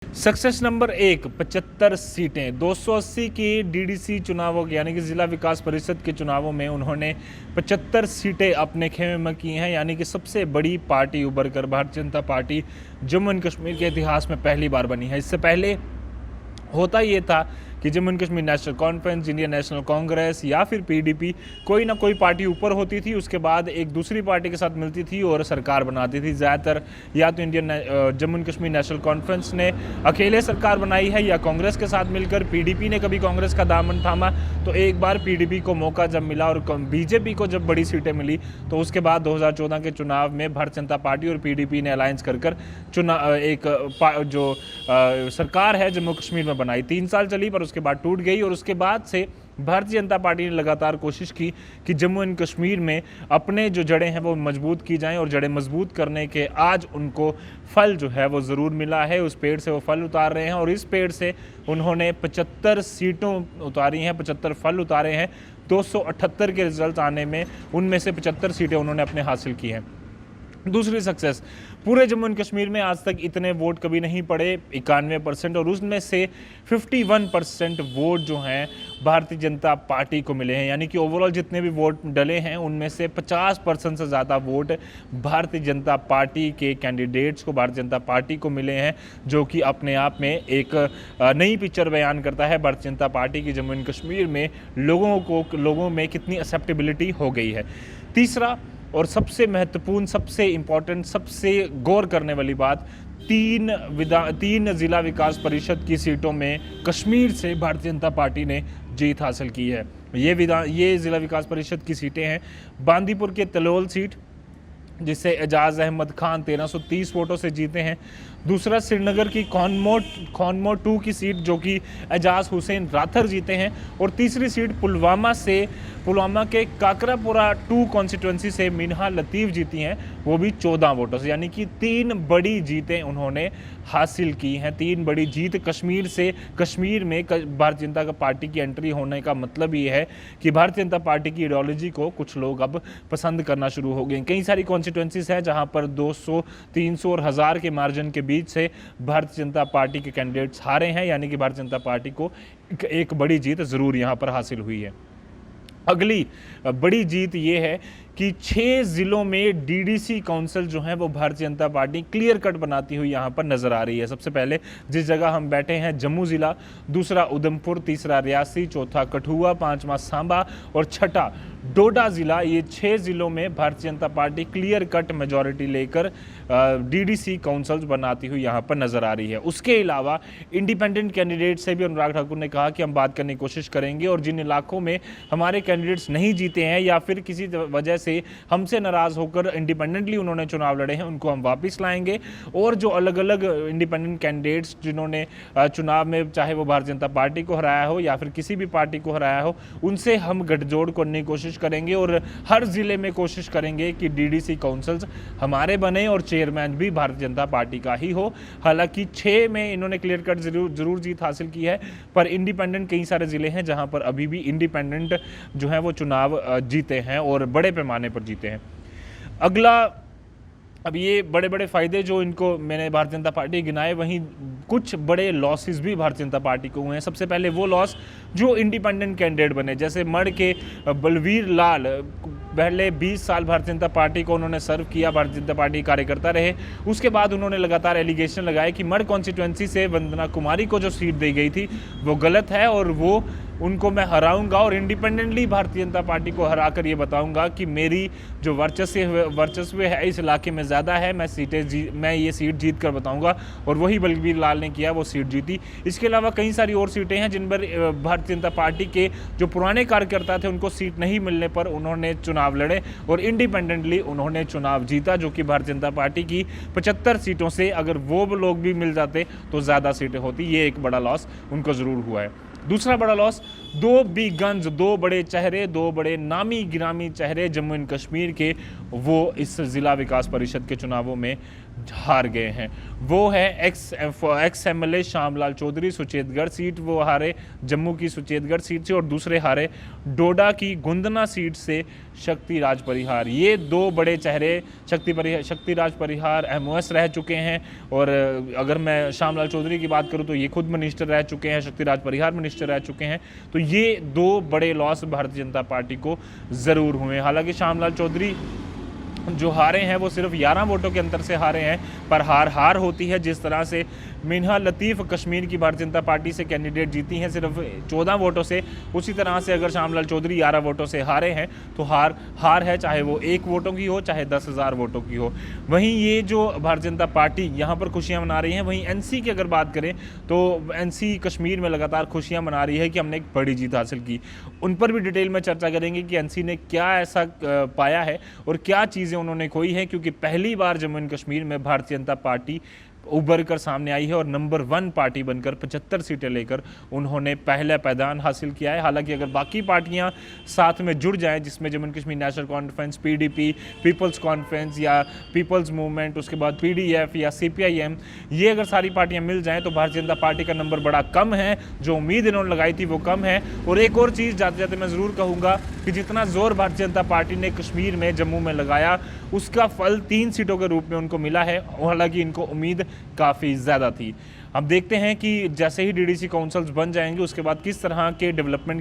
Success number 1 75 सीटें 280 की DDC चुनावों यानी कि जिला विकास परिषद के चुनावों में उन्होंने 75 सीटें अपने खेमे में की हैं। यानी कि सबसे बड़ी पार्टी उभर कर भारतीय जनता पार्टी जम्मू एंड कश्मीर के इतिहास में पहली बार बनी है। इससे पहले होता ये था कि Jammu and Kashmir national conference, Indian national Congress या फिर पीडीपी, कोई ना कोई पार्टी ऊपर होती थी, उसके बाद एक दूसरी पार्टी के साथ मिलती थी और सरकार बनाती थी। ज़्यादातर या तो Jammu and Kashmir national conference ने अकेले सरकार बनाई है या कांग्रेस के साथ मिलकर। पीडीपी ने कभी कांग्रेस का दामन थामा तो एक बार पीडीपी को मौका जब मिला और बीजेपी को जब बड़ी सीटें मिली तो उसके बाद 2014 के चुनाव में भारतीय जनता पार्टी और पीडीपी ने अलायंस कर सरकार है जम्मू कश्मीर में बनाई। 3 साल चली पर उसके बाद टूट गई और उसके बाद से भारतीय जनता पार्टी ने लगातार कोशिश की कि जम्मू एंड कश्मीर में अपने जो जड़ें हैं वो मजबूत की जाएं और जड़ें मजबूत करने के आज उनको फल जो है वो ज़रूर मिला है। उस पेड़ से वो फल उतार रहे हैं और इस पेड़ से उन्होंने 75 सीटों उतारी हैं, 75 फल उतारे हैं। 278 के रिजल्ट आने में उनमें से 75 सीटें उन्होंने अपने हासिल की हैं। दूसरी सक्सेस, पूरे जम्मू एंड कश्मीर में आज तक इतने वोट कभी नहीं पड़े, 91%, और उसमें से 51% वोट जो हैं भारतीय जनता पार्टी को मिले हैं। यानी कि ओवरऑल जितने भी वोट डले हैं उनमें से 50% से ज़्यादा वोट भारतीय जनता पार्टी के कैंडिडेट्स को, भारतीय जनता पार्टी को मिले हैं, जो कि अपने आप में एक नई पिक्चर बयान करता है भारतीय जनता पार्टी की जम्मू एंड कश्मीर में लोगों में कितनी एक्सेप्टेबिलिटी हो गई है। तीसरा और सबसे महत्वपूर्ण, सबसे इम्पॉर्टेंट, सबसे गौर करने वाली बात, 3 जिला विकास परिषद की सीटों में कश्मीर से भारतीय जनता पार्टी ने जीत हासिल की है। ये जिला विकास परिषद की सीटें हैं बांदीपुर के तलोल सीट, जिसे एजाज अहमद खान 1330 वोटों से जीते हैं। दूसरा श्रीनगर की खॉनमो 2 की सीट जो कि एजाज हुसैन राथर जीते हैं। और तीसरी सीट पुलवामा के काकरापुरा 2 कॉन्स्टिट्यूंसी से मिन्हा लतीफ़ जीती हैं, वो भी 14 वोटों से। यानी कि 3 बड़ी जीतें उन्होंने हासिल की हैं। 3 बड़ी जीत कश्मीर में भारतीय जनता पार्टी की एंट्री होने का मतलब ये है कि भारतीय जनता पार्टी की आइडियोलॉजी को कुछ लोग अब पसंद करना शुरू हो गए। कई सारी कॉन्स्टिट्यूंसीज हैं जहां पर 200, 300 और 1000 के मार्जिन के बीच से भारतीय जनता पार्टी के कैंडिडेट्स हारे हैं। यानी कि भारतीय जनता पार्टी को एक बड़ी जीत जरूर यहां पर हासिल हुई है। अगली बड़ी जीत ये है कि 6 जिलों में डीडीसी काउंसिल जो है वो Bharatiya Janata party clear cut बनाती हुई यहाँ पर नजर आ रही है। सबसे पहले जिस जगह हम बैठे हैं जम्मू जिला, दूसरा उधमपुर, तीसरा रियासी, चौथा कठुआ, 5वां सांबा और छठा डोडा जिला। ये 6 जिलों में Bharatiya Janata party clear cut majority लेकर डीडीसी काउंसिल्स बनाती हुई यहाँ पर नजर आ रही है। उसके अलावा इंडिपेंडेंट कैंडिडेट से भी अनुराग ठाकुर ने कहा कि हम बात करने की कोशिश करेंगे और जिन इलाकों में हमारे कैंडिडेट्स नहीं जीते हैं या फिर किसी वजह से हमसे नाराज होकर इंडिपेंडेंटली उन्होंने चुनाव लड़े हैं, उनको हम वापस लाएंगे। और जो अलग अलग इंडिपेंडेंट कैंडिडेट्स जिन्होंने चुनाव में चाहे वो भारतीय जनता पार्टी को हराया हो या फिर किसी भी पार्टी को हराया हो, उनसे हम गठजोड़ करने की कोशिश करेंगे और हर जिले में कोशिश करेंगे कि डीडीसी काउंसिल्स हमारे बने और चेयरमैन भी भारतीय जनता पार्टी का ही हो। हालांकि 6 में इन्होंने क्लियर कट जरूर जीत हासिल की है, पर इंडिपेंडेंट कई सारे जिले हैं जहां पर अभी भी इंडिपेंडेंट जो है वो चुनाव जीते हैं और बड़े पैमाने पर जीते हैं। अगला, अब ये बड़े बड़े फायदे जो इनको मैंने भारतीय जनता पार्टी गिनाए, वहीं कुछ बड़े लॉसेस भी भारतीय जनता पार्टी को हुए हैं। सबसे पहले वो लॉस जो इंडिपेंडेंट कैंडिडेट बने, जैसे मड़ के बलवीर लाल, पहले 20 साल भारतीय जनता पार्टी को उन्होंने सर्व किया, भारतीय जनता पार्टी कार्यकर्ता रहे। उसके बाद उन्होंने लगातार एलिगेशन लगाए कि मड़ कॉन्स्टिट्यूंसी से वंदना कुमारी को जो सीट दी गई थी वो गलत है और वो उनको मैं हराऊंगा और इंडिपेंडेंटली भारतीय जनता पार्टी को हराकर ये बताऊंगा कि मेरी जो वर्चस्व है इस इलाके में ज़्यादा है, मैं ये सीट जीत कर बताऊंगा। और वही बलबीर लाल ने किया, वो सीट जीती। इसके अलावा कई सारी और सीटें हैं जिन पर भारतीय जनता पार्टी के जो पुराने कार्यकर्ता थे उनको सीट नहीं मिलने पर उन्होंने चुनाव लड़े और इंडिपेंडेंटली उन्होंने चुनाव जीता, जो कि भारतीय जनता पार्टी की 75 सीटों से अगर वो लोग भी मिल जाते तो ज़्यादा सीटें होती। ये एक बड़ा लॉस उनको ज़रूर हुआ है। दूसरा बड़ा लॉस, 2 बिग गन्स, 2 बड़े चेहरे, 2 बड़े नामी गिरामी चेहरे जम्मू एंड कश्मीर के, वो इस जिला विकास परिषद के चुनावों में हार गए हैं। वो है ex MLA Shyamlal Chaudhary Suchetgarh seat वो हारे जम्मू की सुचेतगढ़ सीट से, और दूसरे हारे डोडा की गुंदना सीट से शक्ति राज परिहार। ये दो बड़े चेहरे शक्ति राज परिहार एमओएस रह चुके हैं, और अगर मैं श्यामलाल चौधरी की बात करूं तो ये खुद मिनिस्टर रह चुके हैं, शक्ति राज परिहार मिनिस्टर रह चुके हैं। तो ये दो बड़े लॉस भारतीय जनता पार्टी को ज़रूर हुए। हालांकि श्यामलाल चौधरी जो हारे हैं वो सिर्फ 11 वोटों के अंतर से हारे हैं, पर हार होती है। जिस तरह से मिन्हा लतीफ़ कश्मीर की भारतीय जनता पार्टी से कैंडिडेट जीती हैं सिर्फ 14 वोटों से, उसी तरह से अगर श्यामलाल चौधरी 11 वोटों से हारे हैं तो हार है, चाहे वो 1 वोटों की हो चाहे 10,000 वोटों की हो। वहीं ये जो भारतीय जनता पार्टी यहाँ पर खुशियाँ मना रही हैं, वहीं एनसी की अगर बात करें तो एनसी कश्मीर में लगातार खुशियाँ मना रही है कि हमने एक बड़ी जीत हासिल की। उन पर भी डिटेल में चर्चा करेंगे कि एनसी ने क्या ऐसा पाया है और क्या चीज़ें उन्होंने खोई है, क्योंकि पहली बार जम्मू एंड कश्मीर में भारतीय जनता पार्टी उभर कर सामने आई है और नंबर 1 पार्टी बनकर 75 सीटें लेकर उन्होंने पहला पैदान हासिल किया है। हालांकि अगर बाकी पार्टियां साथ में जुड़ जाएं, जिसमें Jammu and Kashmir national conference, PDP, peoples conference या पीपल्स मूवमेंट, उसके बाद पीडीएफ या सीपीआईएम, ये अगर सारी पार्टियां मिल जाएं तो भारतीय जनता पार्टी का नंबर बड़ा कम है। जो उम्मीद इन्होंने लगाई थी वो कम है। और एक और चीज़ जाते जाते मैं ज़रूर कहूँगा कि जितना जोर भारतीय जनता पार्टी ने कश्मीर में जम्मू में लगाया, उसका फल 3 सीटों के रूप में उनको मिला है। हालांकि इनको उम्मीद काफ़ी ज़्यादा थी। अब देखते हैं कि जैसे ही डीडीसी काउंसिल्स बन जाएंगे उसके बाद किस तरह के डेवलपमेंट